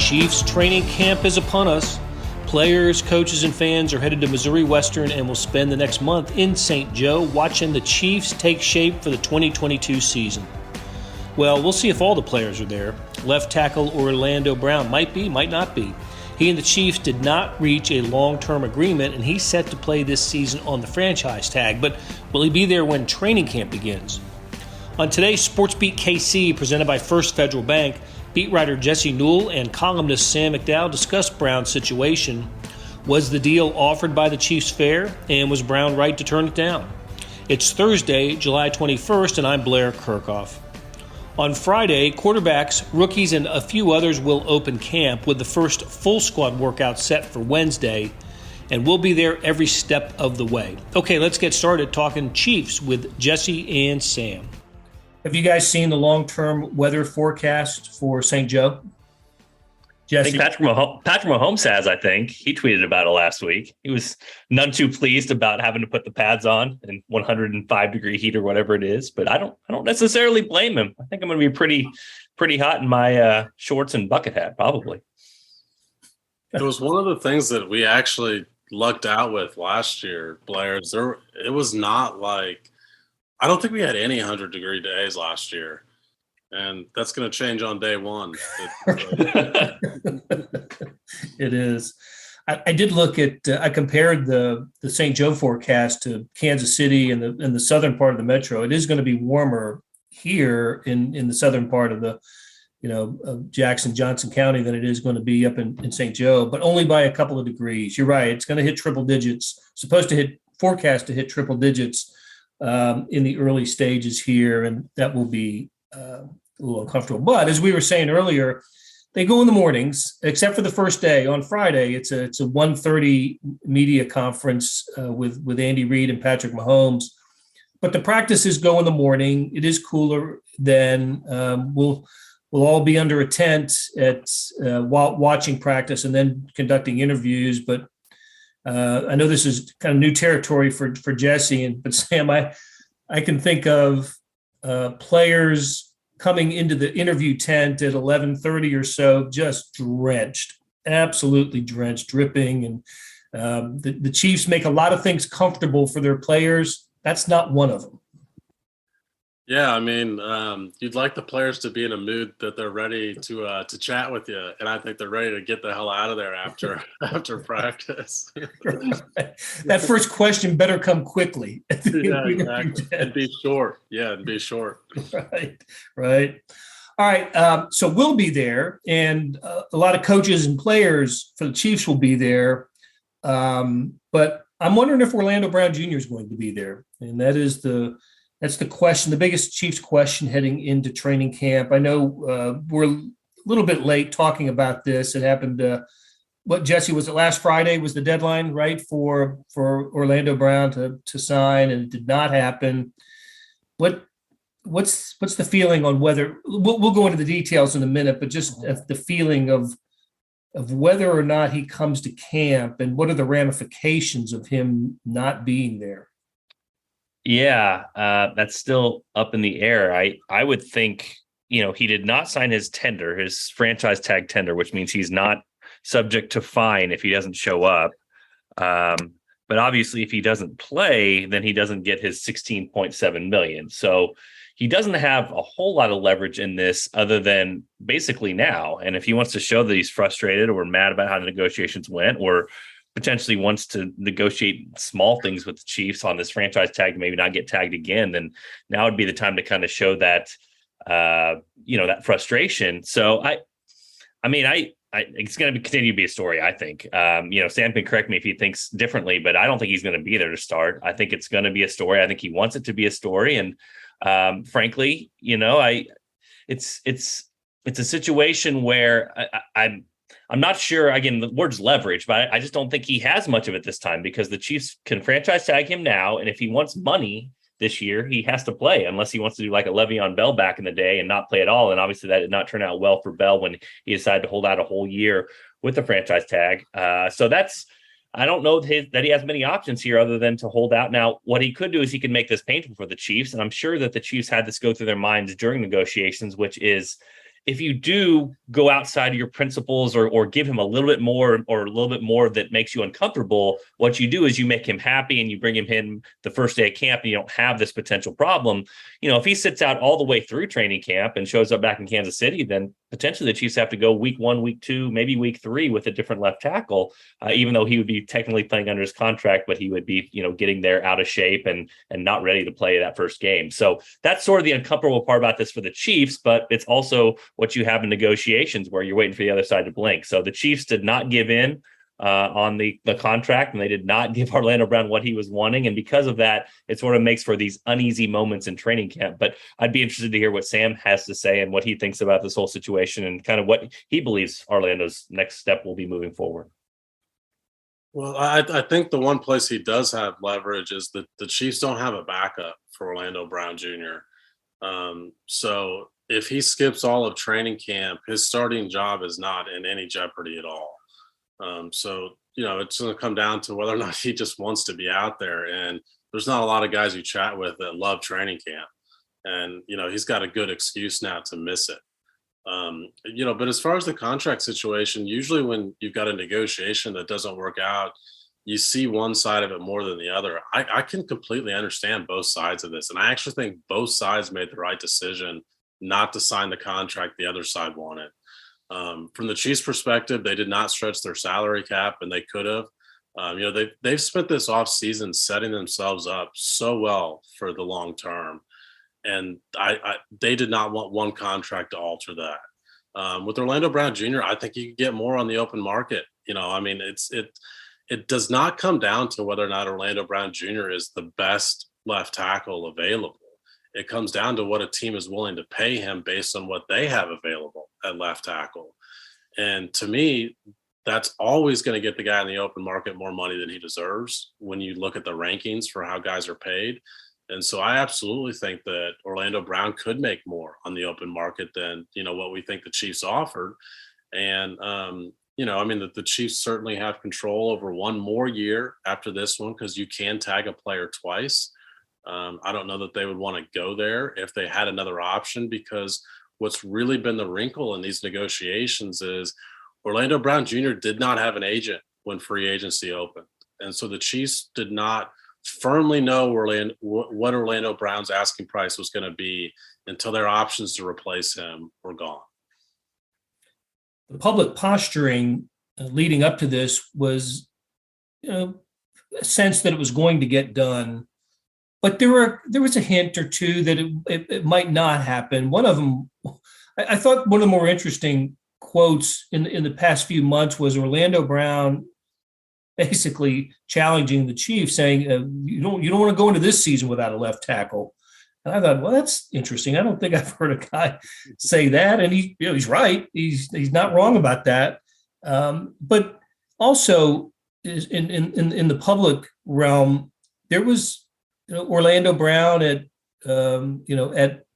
Chiefs training camp is upon us. Players, coaches, and fans are headed to Missouri Western and will spend the next month in St. Joe watching the Chiefs take shape for the 2022 season. Well, we'll see if all the players are there. Left tackle Orlando Brown might be, might not be. He and the Chiefs did not reach a long-term agreement, and he's set to play this season on the franchise tag. But will he be there when training camp begins? On today's SportsBeat KC, presented by First Federal Bank, beat writer Jesse Newell and columnist Sam McDowell discussed Brown's situation. Was the deal offered by the Chiefs fair, and was Brown right to turn it down? It's Thursday, July 21st, and I'm Blair Kirchhoff. On Friday, quarterbacks, rookies, and a few others will open camp with the first full squad workout set for Wednesday, and we'll be there every step of the way. Okay, let's get started talking Chiefs with Jesse and Sam. Have you guys seen the long-term weather forecast for St. Joe? Jesse? I think Patrick Mahomes has, I think. He tweeted about it last week. He was none too pleased about having to put the pads on in 105-degree heat or whatever it is, but I don't necessarily blame him. I think I'm going to be pretty hot in my shorts and bucket hat, probably. It was one of the things that we actually lucked out with last year, Blair. It was not like – I don't think we had any 100-degree days last year. And that's going to change on day one. It is. I did look at. I compared the St. Joe forecast to Kansas City and the southern part of the metro. It is going to be warmer here in the southern part of of Jackson, Johnson County than it is going to be up in St. Joe, but only by a couple of degrees. You're right. It's going to hit triple digits. Forecast to hit triple digits in the early stages here, and that will be a little uncomfortable. But as we were saying earlier, they go in the mornings, except for the first day. On Friday, it's a 1:30 media conference with Andy Reid and Patrick Mahomes. But the practices go in the morning. It is cooler then. We'll all be under a tent while watching practice and then conducting interviews. But I know this is kind of new territory for Jesse, but Sam, I can think of players coming into the interview tent at 11:30 or so, just drenched, absolutely drenched, dripping. And the Chiefs make a lot of things comfortable for their players. That's not one of them. Yeah, I mean, you'd like the players to be in a mood that they're ready to chat with you, and I think they're ready to get the hell out of there after practice. That first question better come quickly. Yeah, exactly. And be short. Yeah, and be short. Right. All right. So we'll be there, and a lot of coaches and players for the Chiefs will be there. But I'm wondering if Orlando Brown Jr. is going to be there, and that's the question, the biggest Chiefs question heading into training camp. I know we're a little bit late talking about this. It happened, Jesse, was it last Friday was the deadline, right, for Orlando Brown to sign, and it did not happen. What's the feeling on whether – we'll go into the details in a minute, but just the feeling of whether or not he comes to camp, and what are the ramifications of him not being there? Yeah, that's still up in the air. I would think, he did not sign his franchise tag tender, which means he's not subject to fine if he doesn't show up. But obviously, if he doesn't play, then he doesn't get his $16.7 million. So he doesn't have a whole lot of leverage in this other than basically now. And if he wants to show that he's frustrated or mad about how the negotiations went, or potentially wants to negotiate small things with the Chiefs on this franchise tag, maybe not get tagged again, then now would be the time to kind of show that, that frustration. So it's going to continue to be a story, I think. Sam can correct me if he thinks differently, but I don't think he's going to be there to start. I think it's going to be a story. I think he wants it to be a story. And frankly, it's a situation where I'm not sure, again, the word's leverage, but I just don't think he has much of it this time, because the Chiefs can franchise tag him now. And if he wants money this year, he has to play, unless he wants to do like a Le'Veon Bell back in the day and not play at all. And obviously that did not turn out well for Bell when he decided to hold out a whole year with the franchise tag. I don't know that he has many options here other than to hold out. Now, what he could do is he could make this painful for the Chiefs. And I'm sure that the Chiefs had this go through their minds during negotiations, which is, if you do go outside of your principles or give him a little bit more or a little bit more that makes you uncomfortable, what you do is you make him happy and you bring him in the first day of camp and you don't have this potential problem. If he sits out all the way through training camp and shows up back in Kansas City, then potentially the Chiefs have to go week 1, week 2, maybe week 3 with a different left tackle, even though he would be technically playing under his contract, but he would be, getting there out of shape and not ready to play that first game. So that's sort of the uncomfortable part about this for the Chiefs, but it's also what you have in negotiations where you're waiting for the other side to blink. So the Chiefs did not give in on the contract, and they did not give Orlando Brown what he was wanting. And because of that, it sort of makes for these uneasy moments in training camp. But I'd be interested to hear what Sam has to say and what he thinks about this whole situation and kind of what he believes Orlando's next step will be moving forward. Well, I think the one place he does have leverage is that the Chiefs don't have a backup for Orlando Brown Jr. So if he skips all of training camp, his starting job is not in any jeopardy at all. So it's going to come down to whether or not he just wants to be out there. And there's not a lot of guys you chat with that love training camp. And, he's got a good excuse now to miss it. But as far as the contract situation, usually when you've got a negotiation that doesn't work out, you see one side of it more than the other. I can completely understand both sides of this. And I actually think both sides made the right decision not to sign the contract the other side wanted. From the Chiefs' perspective, they did not stretch their salary cap, and they could have. They've spent this offseason setting themselves up so well for the long term. And they did not want one contract to alter that. With Orlando Brown Jr., I think you can get more on the open market. It does not come down to whether or not Orlando Brown Jr. is the best left tackle available. It comes down to what a team is willing to pay him based on what they have available at left tackle. And to me, that's always going to get the guy in the open market more money than he deserves when you look at the rankings for how guys are paid. And so I absolutely think that Orlando Brown could make more on the open market than, what we think the Chiefs offered. And, that the Chiefs certainly have control over one more year after this one, because you can tag a player twice. I don't know that they would want to go there if they had another option, because what's really been the wrinkle in these negotiations is Orlando Brown Jr. did not have an agent when free agency opened. And so the Chiefs did not firmly know what Orlando Brown's asking price was going to be until their options to replace him were gone. The public posturing leading up to this was, a sense that it was going to get done, but there was a hint or two that it might not happen. One of them, I thought one of the more interesting quotes in the past few months was Orlando Brown basically challenging the Chiefs, saying, you don't want to go into this season without a left tackle. And I thought, well, that's interesting. I don't think I've heard a guy say that. And he's right. He's not wrong about that. But also in the public realm, there was Orlando Brown at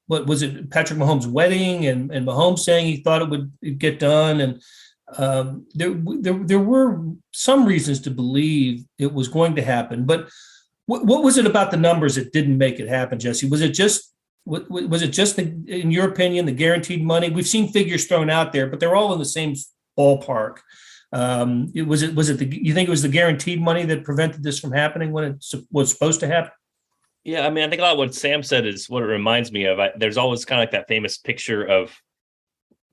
what was it, Patrick Mahomes' wedding, and Mahomes saying he thought it would get done. And there were some reasons to believe it was going to happen. But what was it about the numbers that didn't make it happen, Jesse? Was it just in your opinion, the guaranteed money? We've seen figures thrown out there, but they're all in the same ballpark. You think it was the guaranteed money that prevented this from happening when it was supposed to happen? Yeah, I mean, I think a lot of what Sam said is what it reminds me of. There's always kind of like that famous picture of,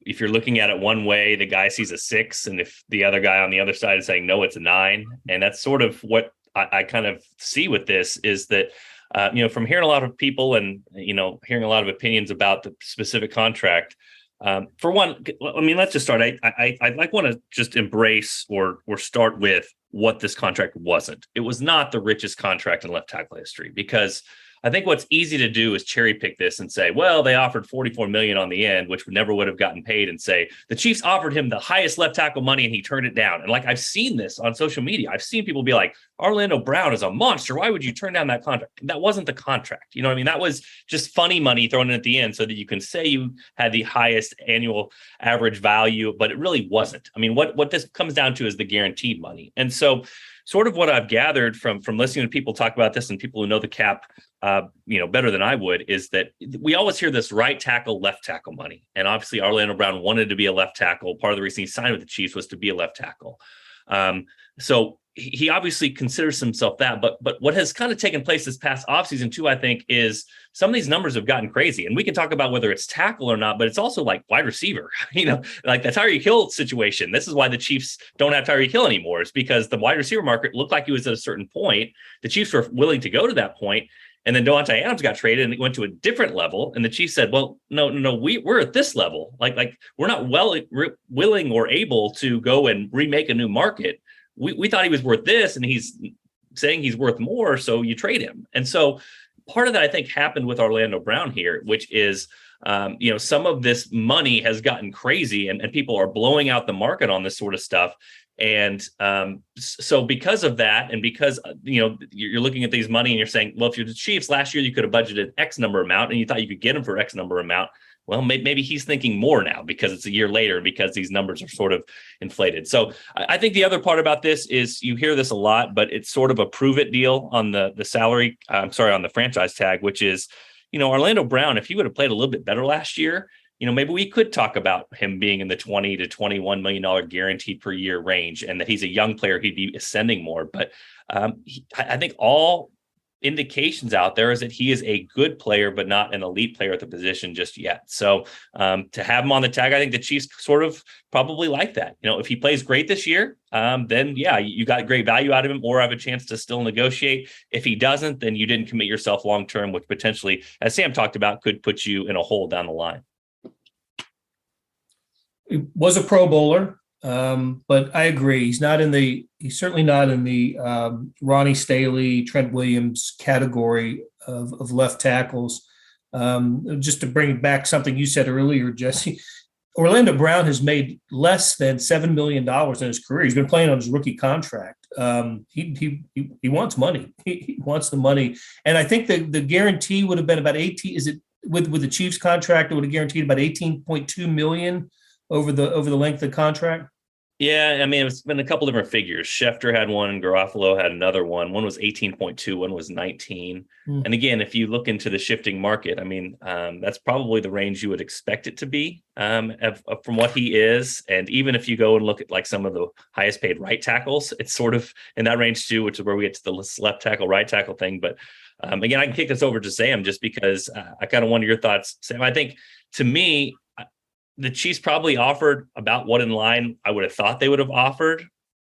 if you're looking at it one way, the guy sees a 6, and if the other guy on the other side is saying, no, it's a 9. And that's sort of what I kind of see with this is that, from hearing a lot of people and, hearing a lot of opinions about the specific contract. For one, I mean, let's just start. I want to just embrace or start with what this contract wasn't. It was not the richest contract in left tackle history, because I think what's easy to do is cherry pick this and say, well, they offered $44 million on the end, which never would have gotten paid, and say the Chiefs offered him the highest left tackle money and he turned it down. And I've seen this on social media. I've seen people be like, Orlando Brown is a monster. Why would you turn down that contract? That wasn't the contract. You know what I mean? That was just funny money thrown in at the end so that you can say you had the highest annual average value, but it really wasn't. I mean, what this comes down to is the guaranteed money. And so sort of what I've gathered from listening to people talk about this and people who know the cap, better than I would, is that we always hear this right tackle, left tackle money. And obviously Orlando Brown wanted to be a left tackle. Part of the reason he signed with the Chiefs was to be a left tackle. So he obviously considers himself that, but what has kind of taken place this past offseason too, I think, is some of these numbers have gotten crazy. And we can talk about whether it's tackle or not, but it's also like wide receiver, like the Tyreek Hill situation. This is why the Chiefs don't have Tyreek Hill anymore. It's because the wide receiver market looked like it was at a certain point. The Chiefs were willing to go to that point, and then Devontae Adams got traded and it went to a different level. And the Chiefs said, well, no, we're at this level. Like we're not willing or able to go and remake a new market. We thought he was worth this, and he's saying he's worth more, so you trade him. And so part of that, I think, happened with Orlando Brown here, which is, some of this money has gotten crazy, and people are blowing out the market on this sort of stuff. And so because of that, and because, you're looking at these money and you're saying, well, if you're the Chiefs last year, you could have budgeted X number amount and you thought you could get him for X number amount. Well, maybe he's thinking more now because it's a year later, because these numbers are sort of inflated. So I think the other part about this is, you hear this a lot, but it's sort of a prove it deal on the salary. On the franchise tag, which is, Orlando Brown, if he would have played a little bit better last year, maybe we could talk about him being in the $20 to $21 million guaranteed per year range, and that he's a young player, he'd be ascending more. But I think all indications out there is that he is a good player, but not an elite player at the position just yet. So to have him on the tag, I think the Chiefs sort of probably like that. If he plays great this year, then yeah, you got great value out of him, or have a chance to still negotiate. If he doesn't, then you didn't commit yourself long-term, which potentially, as Sam talked about, could put you in a hole down the line. He was a Pro Bowler, but I agree. He's certainly not in the Ronnie Staley, Trent Williams category of left tackles. Just to bring back something you said earlier, Jesse, Orlando Brown has made less than $7 million in his career. He's been playing on his rookie contract. He wants money. He wants the money. And I think the guarantee would have been about 18. Is it with the Chiefs contract, it would have guaranteed about 18.2 million over the length of the contract? Yeah, I mean, it's been a couple different figures. Schefter had one, Garofalo had another one. One was 18.2, one was 19. And again, if you look into the shifting market, I mean, that's probably the range you would expect it to be from what he is. And even if you go and look at like some of the highest paid right tackles, it's sort of in that range too, which is where we get to the left tackle, right tackle thing. But again, I can kick this over to Sam just because I kind of wonder your thoughts, Sam. I think, to me, the Chiefs probably offered about what in line I would have thought they would have offered,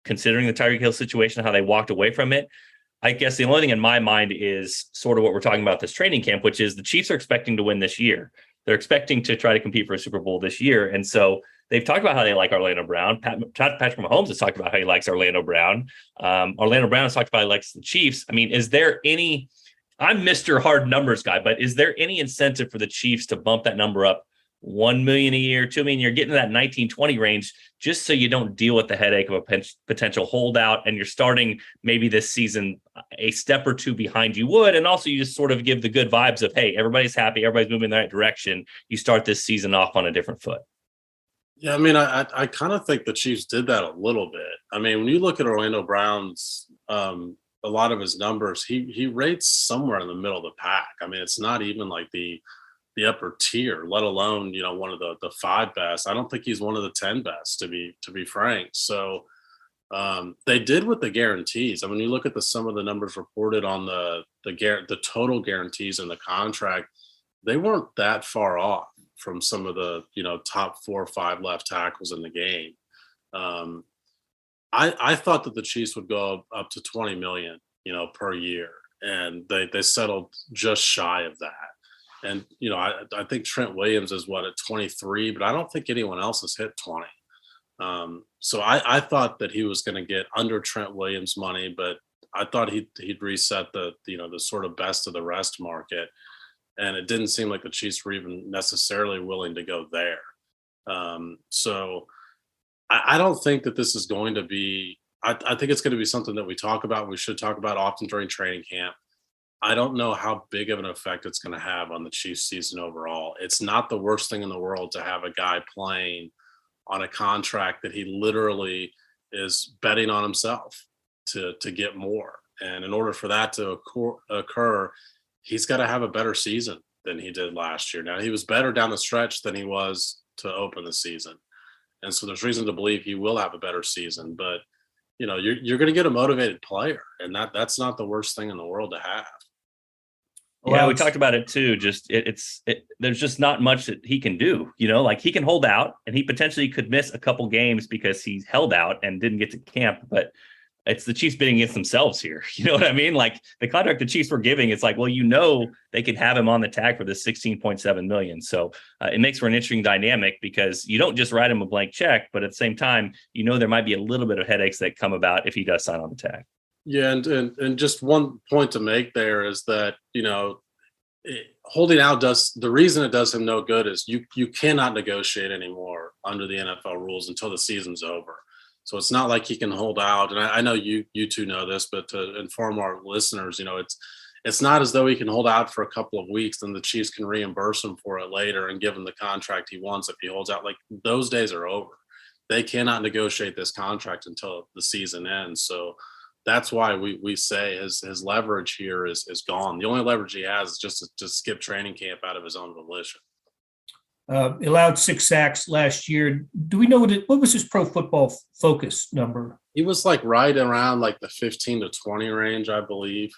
considering the Tyreek Hill situation, how they walked away from it. I guess the only thing in my mind is sort of what we're talking about this training camp, which is the Chiefs are expecting to win this year. They're expecting to try to compete for a Super Bowl this year. And so they've talked about how they like Orlando Brown. Patrick Mahomes has talked about how he likes Orlando Brown. Orlando Brown has talked about how he likes the Chiefs. I mean, is there any, I'm Mr. Hard Numbers guy, but is there any incentive for the Chiefs to bump that number up 1 million a year, 2 million, you're getting that 19-20 range, just so you don't deal with the headache of a potential holdout, and you're starting maybe this season a step or two behind you would. And also you just sort of give the good vibes of, hey, everybody's happy, everybody's moving in the right direction. You start this season off on a different foot. Yeah, I mean, I kind of think the Chiefs did that a little bit. I mean, when you look at Orlando Brown's a lot of his numbers, he rates somewhere in the middle of the pack. I mean, it's not even like the upper tier, let alone, one of the 5 best. I don't think he's one of the 10 best, to be frank. So they did with the guarantees. I mean, you look at some of the numbers reported on the total guarantees in the contract, they weren't that far off from some of the, top 4 or 5 left tackles in the game. I thought that the Chiefs would go up to 20 million, per year. And they settled just shy of that. And, I think Trent Williams is at 23, but I don't think anyone else has hit 20. So I thought that he was going to get under Trent Williams money, but I thought he'd reset the sort of best of the rest market. And it didn't seem like the Chiefs were even necessarily willing to go there. So I don't think that this is going to be, I think it's going to be something that we talk about. We should talk about often during training camp. I don't know how big of an effect it's going to have on the Chiefs season overall. It's not the worst thing in the world to have a guy playing on a contract that he literally is betting on himself to get more. And in order for that to occur, he's got to have a better season than he did last year. Now, he was better down the stretch than he was to open the season. And so there's reason to believe he will have a better season. But, you're going to get a motivated player, and that's not the worst thing in the world to have. Yeah, we talked about it too. Just there's just not much that he can do. Like he can hold out, and he potentially could miss a couple games because he's held out and didn't get to camp. But it's the Chiefs bidding against themselves here. You know what I mean? Like the contract the Chiefs were giving, it's like, well, they could have him on the tag for this $16.7 million. So it makes for an interesting dynamic because you don't just write him a blank check, but at the same time, there might be a little bit of headaches that come about if he does sign on the tag. Yeah, and just one point to make there is that, holding out the reason it does him no good is you cannot negotiate anymore under the NFL rules until the season's over. So it's not like he can hold out. And I know you two know this, but to inform our listeners, it's not as though he can hold out for a couple of weeks, then the Chiefs can reimburse him for it later and give him the contract he wants if he holds out. Like those days are over. They cannot negotiate this contract until the season ends. So that's why we say his leverage here is gone. The only leverage he has is just to skip training camp out of his own volition. Allowed 6 sacks last year. Do we know what was his Pro Football Focus number? He was like right around like the 15 to 20 range, I believe.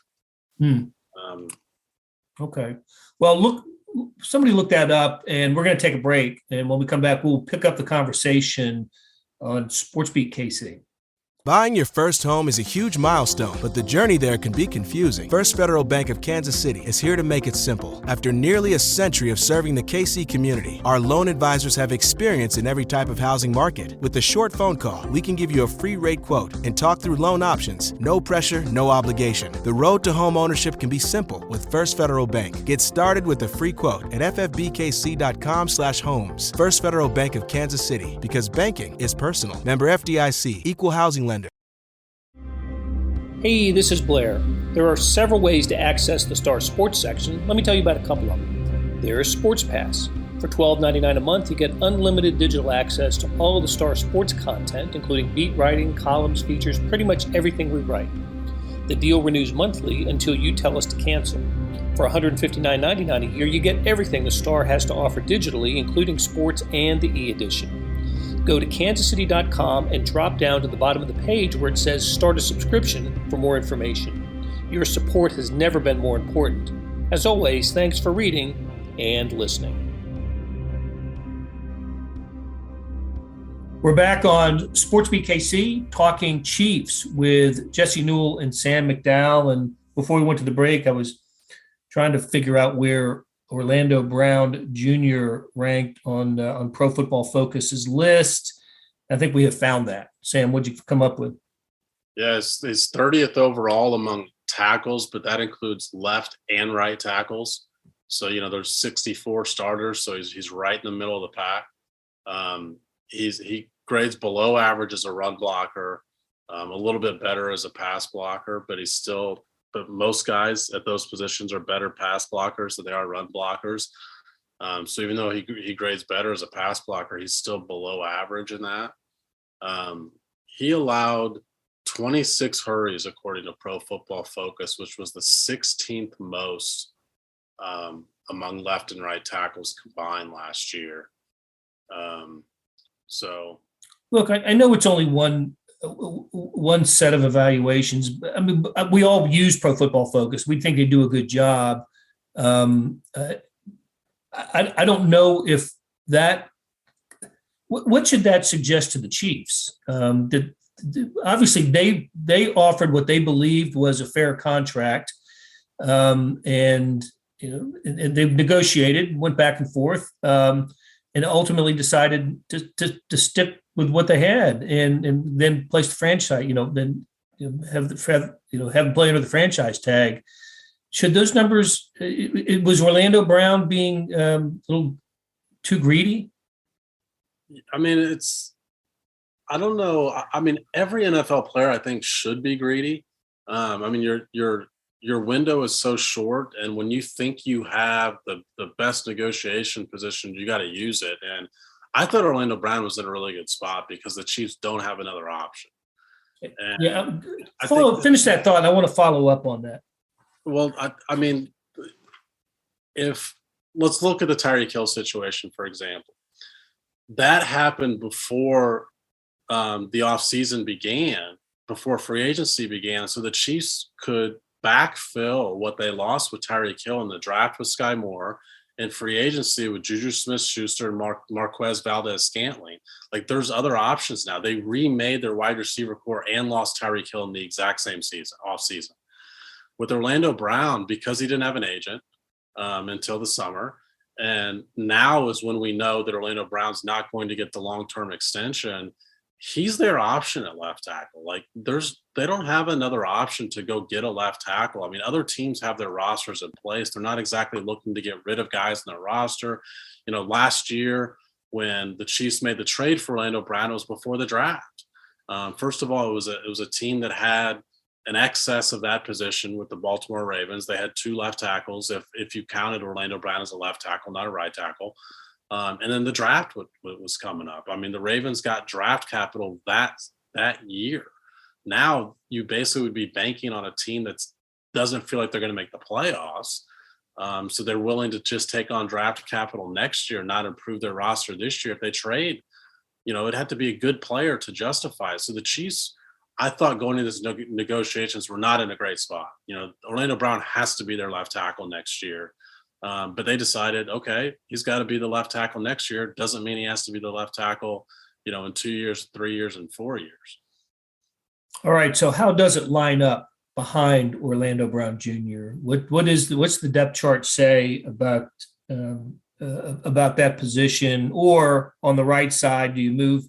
Okay. Well, somebody look that up, and we're going to take a break. And when we come back, we'll pick up the conversation on SportsBeat KC. Buying your first home is a huge milestone, but the journey there can be confusing. First Federal Bank of Kansas City is here to make it simple. After nearly a century of serving the KC community, our loan advisors have experience in every type of housing market. With a short phone call, we can give you a free rate quote and talk through loan options. No pressure, no obligation. The road to home ownership can be simple with First Federal Bank. Get started with a free quote at ffbkc.com/homes. First Federal Bank of Kansas City, because banking is personal. Member FDIC, Equal Housing Lender. Hey, this is Blair. There are several ways to access the Star Sports section. Let me tell you about a couple of them. There is Sports Pass. For $12.99 a month, you get unlimited digital access to all of the Star Sports content, including beat writing, columns, features, pretty much everything we write. The deal renews monthly until you tell us to cancel. For $159.99 a year, you get everything the Star has to offer digitally, including sports and the e-edition. Go to kansascity.com and drop down to the bottom of the page where it says Start a Subscription for more information. Your support has never been more important. As always, thanks for reading and listening. We're back on SportsBeat KC talking Chiefs with Jesse Newell and Sam McDowell. And before we went to the break, I was trying to figure out where Orlando Brown Jr. ranked on Pro Football Focus's list. I think we have found that. Sam, what'd you come up with? Yes, he's 30th overall among tackles, but that includes left and right tackles. So, there's 64 starters, so he's right in the middle of the pack. He grades below average as a run blocker, a little bit better as a pass blocker, but but most guys at those positions are better pass blockers than they are run blockers. So even though he grades better as a pass blocker, he's still below average in that. He allowed 26 hurries according to Pro Football Focus, which was the 16th most among left and right tackles combined last year. Look, I know it's only one set of evaluations. I mean, we all use Pro Football Focus. We think they do a good job. I don't know if that. What should that suggest to the Chiefs? Obviously, they offered what they believed was a fair contract, and they negotiated, went back and forth, and ultimately decided to stick with what they had, and then place the franchise. Then have them play under the franchise tag. Should those numbers? Was Orlando Brown being a little too greedy? I mean, I don't know. I mean, every NFL player I think should be greedy. I mean, your window is so short, and when you think you have the best negotiation position, you got to use it. And I thought Orlando Brown was in a really good spot because the Chiefs don't have another option. And Yeah, I think finish that thought. I want to follow up on that. Well, I mean, if let's look at the Tyreek Hill situation, for example. That happened before the offseason began, before free agency began, so the Chiefs could backfill what they lost with Tyreek Hill in the draft with Sky Moore and free agency with Juju Smith-Schuster and Marquez Valdez-Scantling. Like, there's other options now. They remade their wide receiver core and lost Tyreek Hill in the exact same offseason. With Orlando Brown, because he didn't have an agent until the summer, and now is when we know that Orlando Brown's not going to get the long-term extension, he's their option at left tackle. Like, they don't have another option to go get a left tackle. I mean, other teams have their rosters in place. They're not exactly looking to get rid of guys in their roster. You know, last year when the Chiefs made the trade for Orlando Brown, it was before the draft. First of all, it was a team that had an excess of that position with the Baltimore Ravens. They had 2 left tackles, if you counted Orlando Brown as a left tackle, not a right tackle. And then the draft was coming up. I mean, the Ravens got draft capital that year. Now you basically would be banking on a team that doesn't feel like they're going to make the playoffs. So they're willing to just take on draft capital next year, not improve their roster this year. If they trade, you know, it had to be a good player to justify it. So the Chiefs, I thought going into this negotiations were not in a great spot. You know, Orlando Brown has to be their left tackle next year. But they decided, okay, he's got to be the left tackle next year. Doesn't mean he has to be the left tackle, you know, in 2 years, 3 years, and 4 years. All right. So how does it line up behind Orlando Brown Jr.? What's the depth chart say about that position? Or on the right side, do you move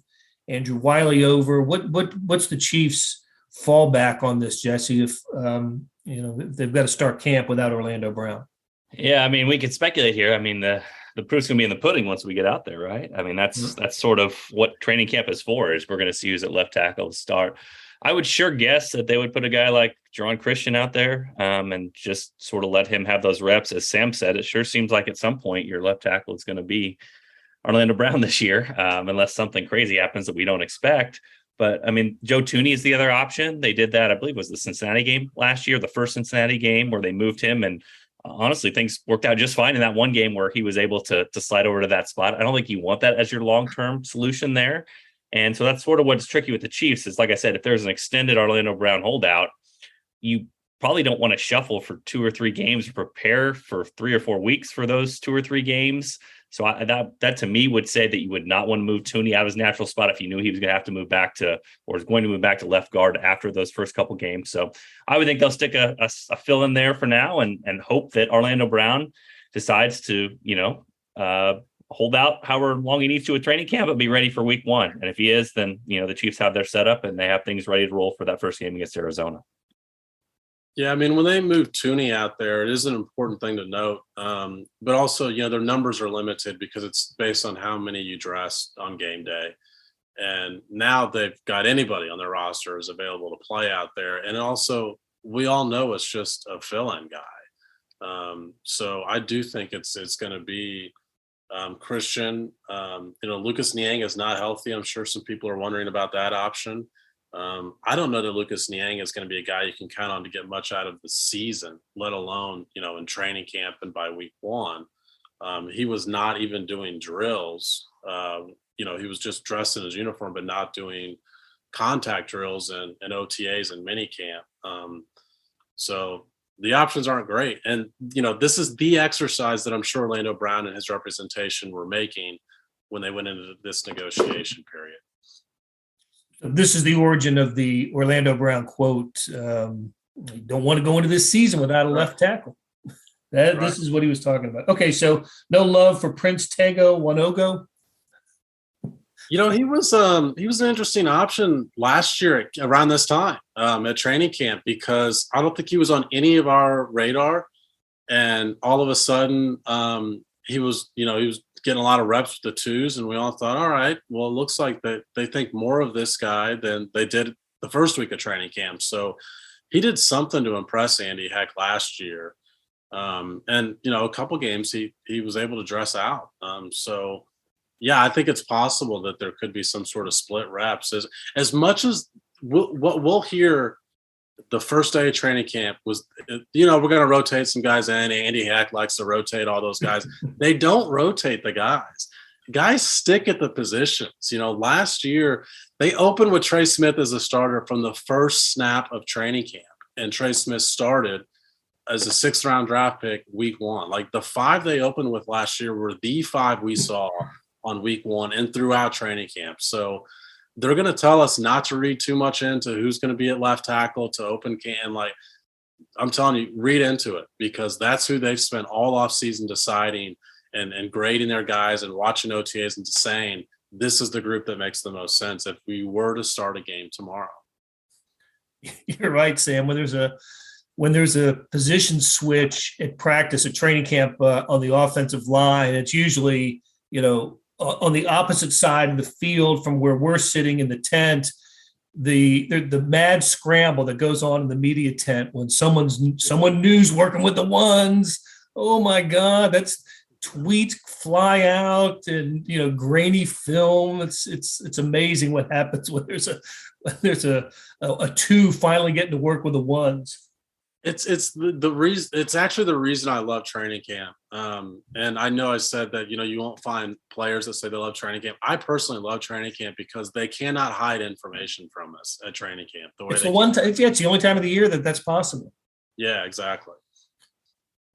Andrew Wiley over? What's the Chiefs' fallback on this, Jesse? If if they've got to start camp without Orlando Brown? Yeah, I mean, we could speculate here. I mean, the proof's gonna be in the pudding once we get out there, right? I mean, that's sort of what training camp is for. Is we're going to see who's at left tackle to start. I would sure guess that they would put a guy like Jerron Christian out there and just sort of let him have those reps. As Sam said, it sure seems like at some point your left tackle is going to be Orlando Brown this year, unless something crazy happens that we don't expect. But I mean, Joe Thuney is the other option. They did that, I believe, was the Cincinnati game last year, the first Cincinnati game where they moved him, and honestly, things worked out just fine in that one game where he was able to slide over to that spot. I don't think you want that as your long-term solution there. And so that's sort of what's tricky with the Chiefs is, like I said, if there's an extended Orlando Brown holdout, you probably don't want to shuffle for 2 or 3 games, prepare for 3 or 4 weeks for those 2 or 3 games. So that to me would say that you would not want to move Thuney out of his natural spot if you knew he was going to have to move back to, or is going to move back to left guard after those first couple games. So I would think they'll stick a fill in there for now and hope that Orlando Brown decides to, hold out however long he needs to with training camp, but be ready for week 1. And if he is, then, the Chiefs have their setup and they have things ready to roll for that first game against Arizona. Yeah, I mean, when they move Thuney out there, it is an important thing to note. But also, their numbers are limited because it's based on how many you dress on game day. And now they've got anybody on their roster is available to play out there. And also, we all know it's just a fill-in guy. So I do think it's going to be Christian. Lucas Niang is not healthy. I'm sure some people are wondering about that option. I don't know that Lucas Niang is going to be a guy you can count on to get much out of the season, let alone, in training camp and by week 1. He was not even doing drills. He was just dressed in his uniform, but not doing contact drills and OTAs and mini camp. So the options aren't great. And, this is the exercise that I'm sure Orlando Brown and his representation were making when they went into this negotiation period. This is the origin of the Orlando Brown quote, you don't want to go into this season without a left tackle. This is what he was talking about. Okay, so no love for Prince Tego Wanogo? He was an interesting option last year around this time at training camp because I don't think he was on any of our radar. And all of a sudden he was getting a lot of reps with the twos, and we all thought, all right, well, it looks like they think more of this guy than they did the first week of training camp. So he did something to impress Andy Heck last year. And, a couple games he was able to dress out. So, yeah, I think it's possible that there could be some sort of split reps. As much as what we'll hear the first day of training camp was, we're going to rotate some guys in. Andy Heck likes to rotate all those guys. They don't rotate the guys. Guys stick at the positions. Last year they opened with Trey Smith as a starter from the first snap of training camp, and Trey Smith started as a 6th round draft pick week 1. Like, the 5 they opened with last year were the 5 we saw on week 1 and throughout training camp. So they're going to tell us not to read too much into who's going to be at left tackle to open camp. Like, I'm telling you, read into it, because that's who they've spent all offseason deciding and grading their guys and watching OTAs and saying, this is the group that makes the most sense if we were to start a game tomorrow. You're right, Sam. When there's a position switch at practice, at training camp on the offensive line, it's usually, on the opposite side of the field from where we're sitting in the tent. The mad scramble that goes on in the media tent when someone new's working with the ones. Oh my God, that's tweets fly out and grainy film. It's amazing what happens when there's a 2 finally getting to work with the ones. It's the reason. It's actually the reason I love training camp. And I know I said that you won't find players that say they love training camp. I personally love training camp because they cannot hide information from us at training camp. It's the only time of the year that's possible. Yeah, exactly.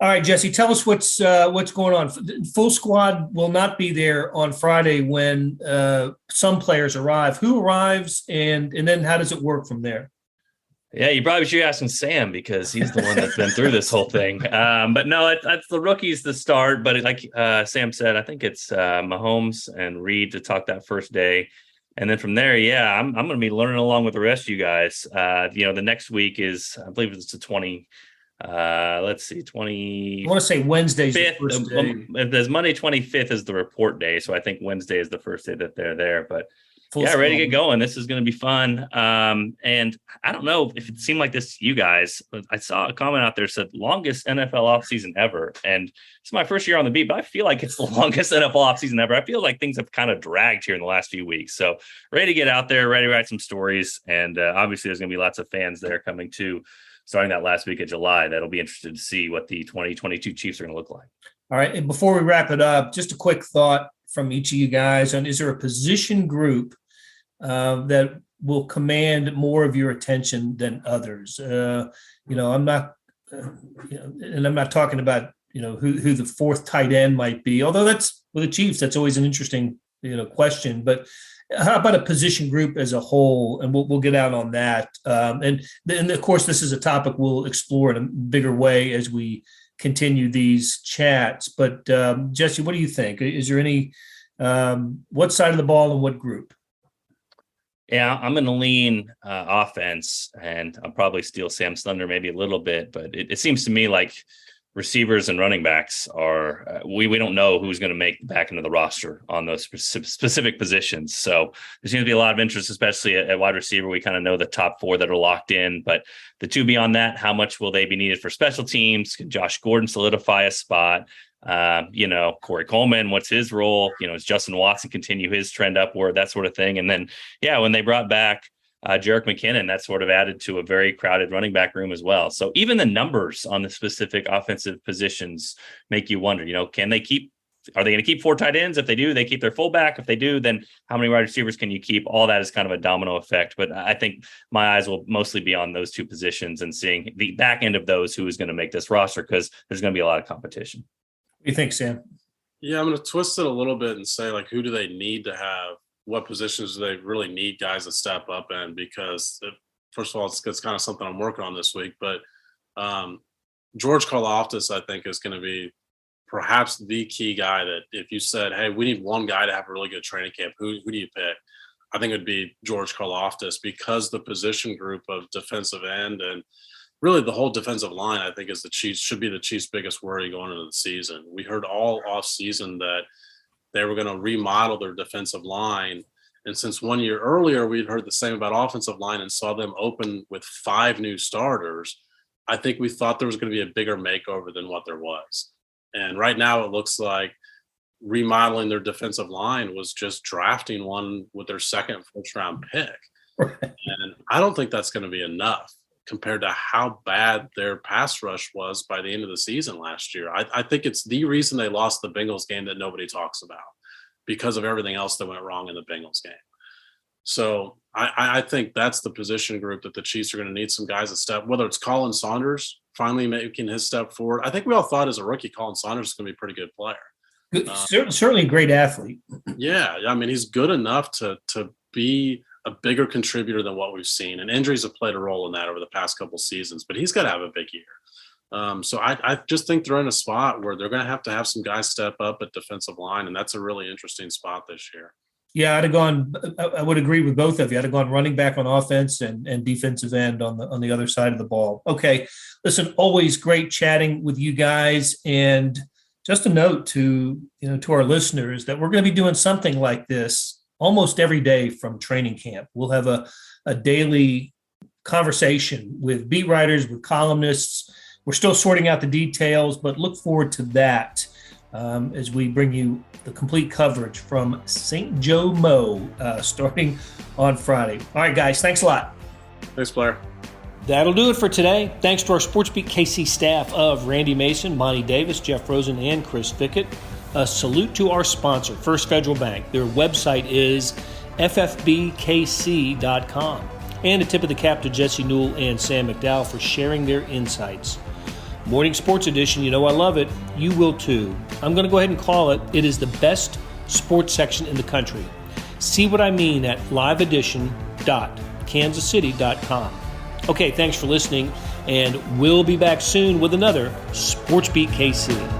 All right, Jesse, tell us what's going on. Full squad will not be there on Friday when some players arrive. Who arrives, and then how does it work from there? Yeah, you probably should be asking Sam, because he's the one that's been through this whole thing. But no, it's the rookies to start. But like Sam said, I think it's Mahomes and Reed to talk that first day. And then from there, I'm going to be learning along with the rest of you guys. The next week is, I believe it's the 20. Let's see, 20. I want to say Wednesday's the 5th. first day. There's Monday 25th is the report day, so I think Wednesday is the first day that they're there. But ready to get going. This is going to be fun. And I don't know if it seemed like this to you guys, but I saw a comment out there that said longest NFL offseason ever. And it's my first year on the beat, but I feel like it's the longest NFL offseason ever. I feel like things have kind of dragged here in the last few weeks. So ready to get out there, ready to write some stories. And obviously there's going to be lots of fans there coming too, starting that last week of July. That'll be interested to see what the 2022 Chiefs are going to look like. All right. And before we wrap it up, just a quick thought from each of you guys on, is there a position group that will command more of your attention than others? I'm not, and I'm not talking about, who the 4th tight end might be, although that's with the Chiefs, that's always an interesting, question. But how about a position group as a whole? And we'll get out on that. And of course, this is a topic we'll explore in a bigger way as we continue these chats. But Jesse, what do you think? Is there any, what side of the ball and what group? Yeah, I'm going to lean offense, and I'll probably steal Sam's thunder maybe a little bit, but it seems to me like receivers and running backs are we don't know who's going to make it back into the roster on those specific positions. So there seems to be a lot of interest, especially at wide receiver. We kind of know the top 4 that are locked in, but the 2 beyond that, how much will they be needed for special teams? Can Josh Gordon solidify a spot? Corey Coleman, what's his role? Does Justin Watson continue his trend upward, that sort of thing? And then, when they brought back Jerick McKinnon, that sort of added to a very crowded running back room as well. So even the numbers on the specific offensive positions make you wonder, are they going to keep 4 tight ends? If they do, they keep their fullback. If they do, then how many wide receivers can you keep? All that is kind of a domino effect. But I think my eyes will mostly be on those 2 positions and seeing the back end of those, who is going to make this roster, because there's going to be a lot of competition. What do you think, Sam? Yeah, I'm going to twist it a little bit and say, who do they need to have? What positions do they really need guys to step up in? Because, first of all, it's kind of something I'm working on this week. But George Karlaftis, I think, is going to be perhaps the key guy that if you said, hey, we need one guy to have a really good training camp, who do you pick? I think it would be George Karlaftis, because the position group of defensive end and really the whole defensive line, I think, is should be the Chiefs' biggest worry going into the season. We heard all off season that they were going to remodel their defensive line. And since 1 year earlier, we'd heard the same about offensive line and saw them open with 5 new starters. I think we thought there was going to be a bigger makeover than what there was. And right now it looks like remodeling their defensive line was just drafting one with their 2nd, 1st round pick. And I don't think that's going to be enough compared to how bad their pass rush was by the end of the season last year. I think it's the reason they lost the Bengals game that nobody talks about, because of everything else that went wrong in the Bengals game. So I think that's the position group that the Chiefs are going to need some guys that step, whether it's Colin Saunders finally making his step forward. I think we all thought as a rookie, Colin Saunders is going to be a pretty good player. Certainly a great athlete. Yeah. I mean, he's good enough to be a bigger contributor than what we've seen. And injuries have played a role in that over the past couple seasons, but he's got to have a big year. So I just think they're in a spot where they're going to have some guys step up at defensive line, and that's a really interesting spot this year. Yeah, I would agree with both of you. I'd have gone running back on offense and defensive end on the other side of the ball. Okay, listen, always great chatting with you guys. And just a note to our listeners that we're going to be doing something like this almost every day from training camp. We'll have a daily conversation with beat writers, with columnists. We're still sorting out the details, but look forward to that as we bring you the complete coverage from St. Joe Mo starting on Friday. All right, guys, thanks a lot. Thanks, Blair. That'll do it for today. Thanks to our SportsBeat KC staff of Randy Mason, Monty Davis, Jeff Rosen, and Chris Fickett. A salute to our sponsor, First Federal Bank. Their website is ffbkc.com. And a tip of the cap to Jesse Newell and Sam McDowell for sharing their insights. Morning Sports Edition, I love it. You will too. I'm going to go ahead and call it. It is the best sports section in the country. See what I mean at liveedition.kansascity.com. Okay, thanks for listening, and we'll be back soon with another SportsBeat KC.